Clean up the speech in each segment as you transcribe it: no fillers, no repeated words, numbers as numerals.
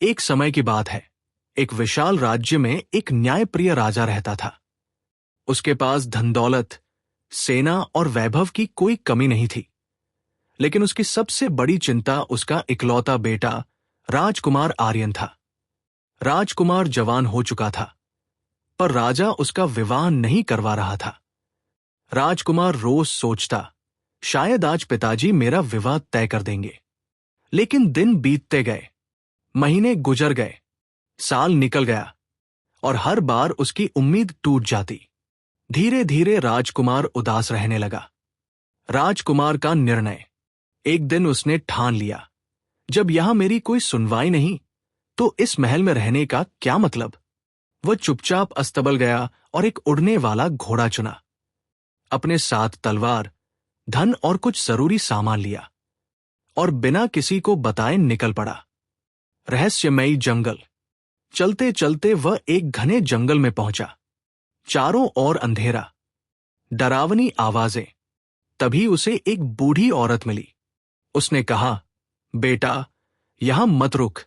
एक समय की बात है। एक विशाल राज्य में एक न्यायप्रिय राजा रहता था। उसके पास धन दौलत, सेना और वैभव की कोई कमी नहीं थी। लेकिन उसकी सबसे बड़ी चिंता उसका इकलौता बेटा राजकुमार आर्यन था। राजकुमार जवान हो चुका था, पर राजा उसका विवाह नहीं करवा रहा था। राजकुमार रोज सोचता, शायद आज पिताजी मेरा विवाह तय कर देंगे। लेकिन दिन बीतते गए, महीने गुजर गए, साल निकल गया और हर बार उसकी उम्मीद टूट जाती। धीरे धीरे राजकुमार उदास रहने लगा। राजकुमार का निर्णय। एक दिन उसने ठान लिया, जब यहां मेरी कोई सुनवाई नहीं तो इस महल में रहने का क्या मतलब। वह चुपचाप अस्तबल गया और एक उड़ने वाला घोड़ा चुना। अपने साथ तलवार, धन और कुछ जरूरी सामान लिया और बिना किसी को बताए निकल पड़ा। रहस्यमयी जंगल। चलते चलते वह एक घने जंगल में पहुंचा। चारों ओर अंधेरा, डरावनी आवाजें। तभी उसे एक बूढ़ी औरत मिली। उसने कहा, बेटा, यहां मत रुक।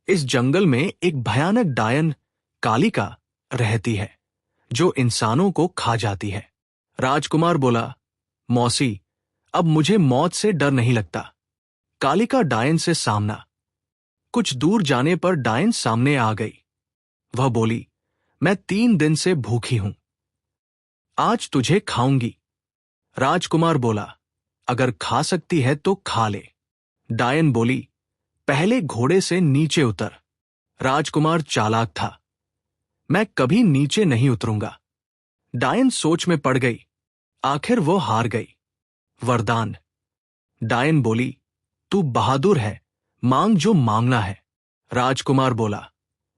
इस जंगल में एक भयानक डायन कालिका रहती है जो इंसानों को खा जाती है। राजकुमार बोला, मौसी, अब मुझे मौत से डर नहीं लगता। कालिका डायन से सामना। कुछ दूर जाने पर डायन सामने आ गई। वह बोली, मैं 3 दिन से भूखी हूं, आज तुझे खाऊंगी। राजकुमार बोला, अगर खा सकती है तो खा ले। डायन बोली, पहले घोड़े से नीचे उतर। राजकुमार चालाक था, मैं कभी नीचे नहीं उतरूंगा। डायन सोच में पड़ गई। आखिर वो हार गई। वरदान। डायन बोली, तू बहादुर है, मांग जो मांगना है। राजकुमार बोला,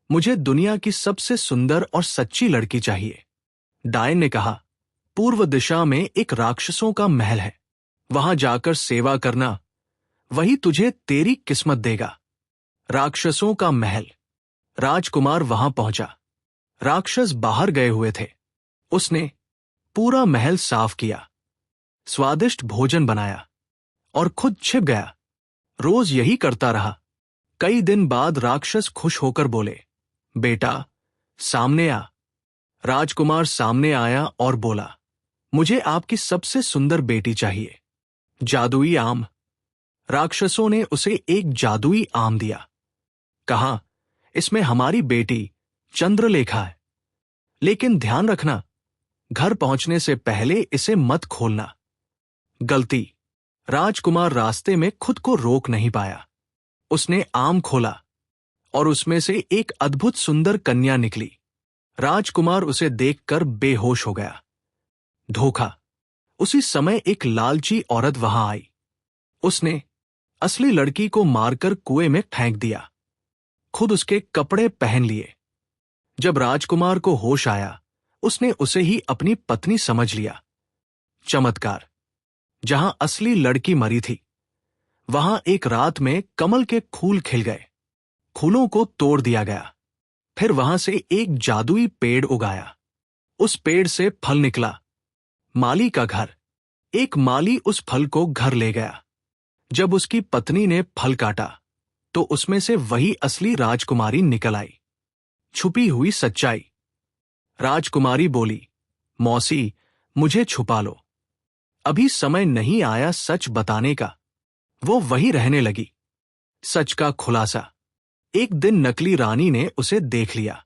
मुझे दुनिया की सबसे सुंदर और सच्ची लड़की चाहिए। डायन ने कहा, पूर्व दिशा में एक राक्षसों का महल है, वहां जाकर सेवा करना, वही तुझे तेरी किस्मत देगा। राक्षसों का महल। राजकुमार वहां पहुंचा। राक्षस बाहर गए हुए थे। उसने पूरा महल साफ किया, स्वादिष्ट भोजन बनाया और खुद छिप गया। रोज यही करता रहा। कई दिन बाद राक्षस खुश होकर बोले, बेटा, सामने आ। राजकुमार सामने आया और बोला, मुझे आपकी सबसे सुंदर बेटी चाहिए। जादुई आम। राक्षसों ने उसे एक जादुई आम दिया। कहा, इसमें हमारी बेटी चंद्रलेखा है, लेकिन ध्यान रखना, घर पहुंचने से पहले इसे मत खोलना। गलती। राजकुमार रास्ते में खुद को रोक नहीं पाया। उसने आम खोला और उसमें से एक अद्भुत सुंदर कन्या निकली। राजकुमार उसे देखकर बेहोश हो गया। धोखा। उसी समय एक लालची औरत वहां आई। उसने असली लड़की को मारकर कुएं में फेंक दिया, खुद उसके कपड़े पहन लिए। जब राजकुमार को होश आया, उसने उसे ही अपनी पत्नी समझ लिया। चमत्कार। जहां असली लड़की मरी थी, वहां एक रात में कमल के फूल खिल गए। फूलों को तोड़ दिया गया। फिर वहां से एक जादुई पेड़ उगाया। उस पेड़ से फल निकला। माली का घर। एक माली उस फल को घर ले गया। जब उसकी पत्नी ने फल काटा तो उसमें से वही असली राजकुमारी निकल आई। छुपी हुई सच्चाई। राजकुमारी बोली, मौसी, मुझे छुपा लो, अभी समय नहीं आया सच बताने का। वो वही रहने लगी। सच का खुलासा। एक दिन नकली रानी ने उसे देख लिया।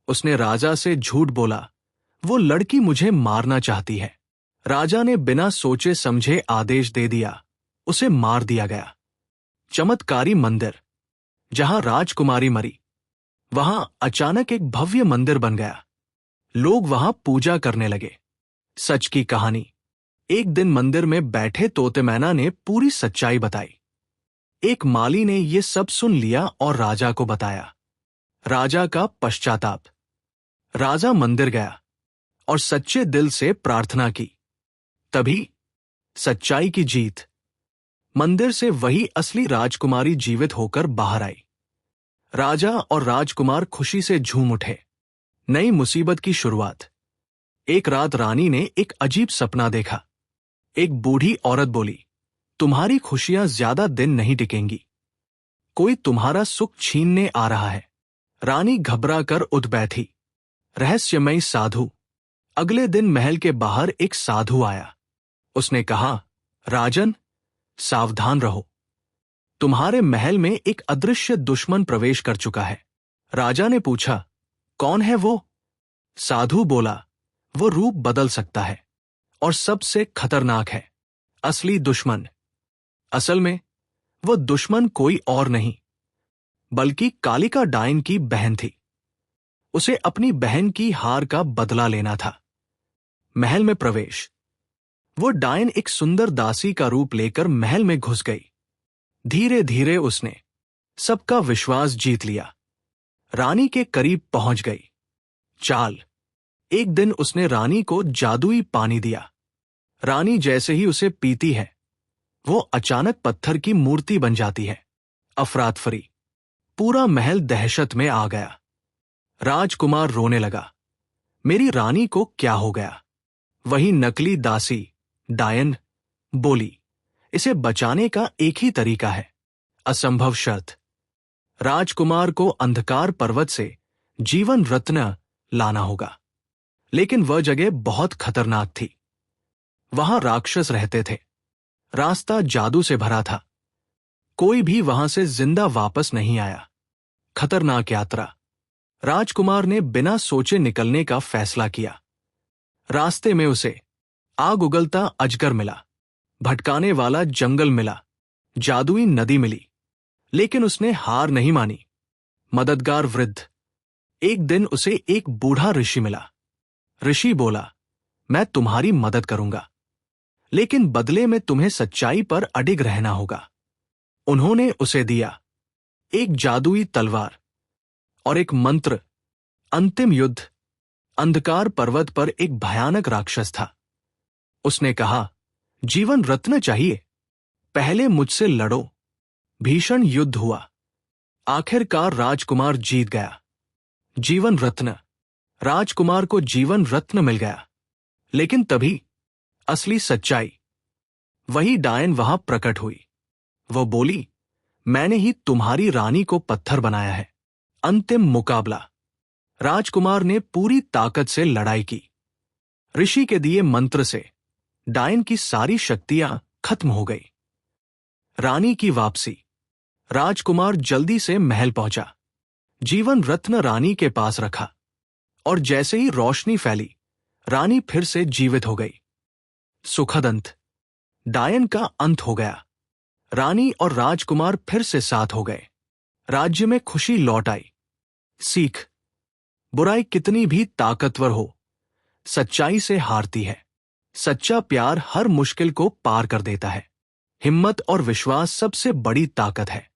उसने राजा से झूठ बोला, वो लड़की मुझे मारना चाहती है। राजा ने बिना सोचे समझे आदेश दे दिया। उसे मार दिया गया। चमत्कारी मंदिर। जहां राजकुमारी मरी, वहां अचानक एक भव्य मंदिर बन गया। लोग वहां पूजा करने लगे। सच की कहानी। एक दिन मंदिर में बैठे तोते मैना ने पूरी सच्चाई बताई। एक माली ने यह सब सुन लिया और राजा को बताया। राजा का पश्चाताप। राजा मंदिर गया और सच्चे दिल से प्रार्थना की। तभी सच्चाई की जीत। मंदिर से वही असली राजकुमारी जीवित होकर बाहर आई। राजा और राजकुमार खुशी से झूम उठे। नई मुसीबत की शुरुआत। एक रात रानी ने एक अजीब सपना देखा। एक बूढ़ी औरत बोली, तुम्हारी खुशियां ज्यादा दिन नहीं टिकेंगी। कोई तुम्हारा सुख छीनने आ रहा है। रानी घबरा कर उठ बैठी। रहस्यमयी साधु। अगले दिन महल के बाहर एक साधु आया। उसने कहा, राजन, सावधान रहो। तुम्हारे महल में एक अदृश्य दुश्मन प्रवेश कर चुका है। राजा ने पूछा, कौन है वो? साधु बोला, वो रूप बदल सकता है और सबसे खतरनाक है, असली दुश्मन। असल में वो दुश्मन कोई और नहीं बल्कि कालिका डायन की बहन थी। उसे अपनी बहन की हार का बदला लेना था। महल में प्रवेश। वो डायन एक सुंदर दासी का रूप लेकर महल में घुस गई। धीरे धीरे उसने सबका विश्वास जीत लिया। रानी के करीब पहुंच गई। चाल। एक दिन उसने रानी को जादुई पानी दिया। रानी जैसे ही उसे पीती है, वो अचानक पत्थर की मूर्ति बन जाती है। अफरातफरी। पूरा महल दहशत में आ गया। राजकुमार रोने लगा, मेरी रानी को क्या हो गया? वही नकली दासी डायन बोली, इसे बचाने का एक ही तरीका है, असंभव शर्त। राजकुमार को अंधकार पर्वत से जीवन रत्न लाना होगा। लेकिन वह जगह बहुत खतरनाक थी। वहां राक्षस रहते थे। रास्ता जादू से भरा था। कोई भी वहां से जिंदा वापस नहीं आया। खतरनाक यात्रा। राजकुमार ने बिना सोचे निकलने का फैसला किया। रास्ते में उसे आग उगलता अजगर मिला, भटकाने वाला जंगल मिला, जादुई नदी मिली। लेकिन उसने हार नहीं मानी। मददगार वृद्ध। एक दिन उसे एक बूढ़ा ऋषि मिला। ऋषि बोला, मैं तुम्हारी मदद करूंगा, लेकिन बदले में तुम्हें सच्चाई पर अडिग रहना होगा। उन्होंने उसे दिया एक जादुई तलवार और एक मंत्र। अंतिम युद्ध। अंधकार पर्वत पर एक भयानक राक्षस था। उसने कहा, जीवन रत्न चाहिए, पहले मुझसे लड़ो। भीषण युद्ध हुआ। आखिरकार राजकुमार जीत गया। जीवन रत्न। राजकुमार को जीवन रत्न मिल गया। लेकिन तभी असली सच्चाई। वही डायन वहां प्रकट हुई। वो बोली, मैंने ही तुम्हारी रानी को पत्थर बनाया है। अंतिम मुकाबला। राजकुमार ने पूरी ताकत से लड़ाई की। ऋषि के दिए मंत्र से डायन की सारी शक्तियां खत्म हो गई। रानी की वापसी। राजकुमार जल्दी से महल पहुंचा। जीवन रत्न रानी के पास रखा और जैसे ही रोशनी फैली, रानी फिर से जीवित हो गई। सुखद अंत। डायन का अंत हो गया। रानी और राजकुमार फिर से साथ हो गए। राज्य में खुशी लौट आई। सीख। बुराई कितनी भी ताकतवर हो, सच्चाई से हारती है। सच्चा प्यार हर मुश्किल को पार कर देता है। हिम्मत और विश्वास सबसे बड़ी ताकत है।